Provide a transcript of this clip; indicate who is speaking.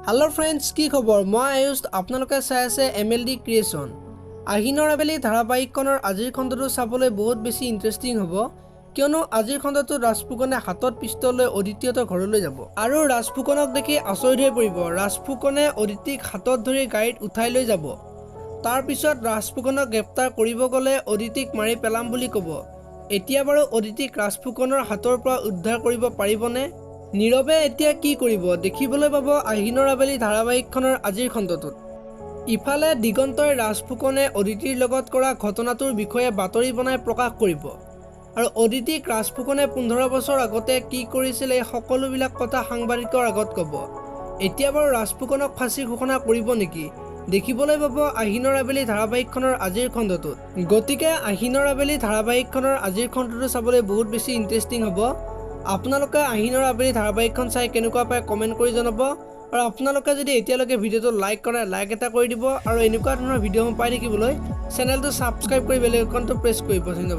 Speaker 1: Hello friends की खबर मैं आयुष आपनालोके चाই আছে MLD क्रिएशन আহিনৰ আবেলি ধাৰাবাহিকখনৰ আজিৰ খণ্ডটো চাবলৈ বহুত বেছি ইন্টাৰেষ্টিং হ'ব কিয়নো আজিৰ খণ্ডটো ৰাজফুকনে হাতত পিস্তল লৈ অদিতিহঁতৰ ঘৰলৈ যাব আৰু ৰাজফুকনক দেখি আচৰিত হৈ পৰিব ৰাজফুকনে অদিতিক হাতত ধৰি গাড়ীত উঠাই লৈ যাব তাৰ পিছত ৰাজফুকনক গ্ৰেপ্তাৰ কৰিব গলে অদিতিক মাৰি পেলাম বুলি ক'ব এতিয়া বাৰু অদিতিক ৰাজফুকনৰ হাতৰ পৰা উদ্ধাৰ কৰিব পাৰিবনে নীৰৱে এতিয়া কি কৰিব দেখিবলৈ পাব আহিনৰ আবেলি ধাৰাবাহিকখনৰ আজিৰ খণ্ডটোত ইফালে দিগন্তই ৰাজফুকনে অদিতিৰ লগত কৰা ঘটনাটোৰ বিষয়ে বাতৰি বনাই প্ৰকাশ কৰিব আৰু অদিতিক ৰাজফুকনে 15 বছৰ আগতে কি কৰিছিল এই সকলোবিলাক কথা সাংবাদিকৰ আগত ক'ব এতিয়া বাৰু ৰাজফুকনক ফাঁচি ঘোষণা কৰিব নেকি দেখিবলৈ পাব আহিনৰ আবেলি ধাৰাবাহিকখনৰ আজিৰ খণ্ডটোত গতিকে আহিনৰ আবেলি ধাৰাবাহিকখনৰ আজিৰ খণ্ডটো চাবলৈ বহুত বেছি ইন্টাৰেষ্টিং হ'ব আপোনালোকে আহিনৰ আবেলি ধাৰাবাহিকখন চাই কেনেকুৱা পায় কমেন্ট কৰি জনাব আৰু আপোনালোকে যদি এতিয়ালৈকে ভিডিওটো লাইক কৰে লাইক এটা কৰি দিব আৰু এনেকুৱা ধৰণৰ ভিডিও পাই থাকিবলৈ চেনেলটো সাবস্ক্ৰাইব কৰি বেল আইকনটো প্ৰেছ কৰিব ধন্যবাদ।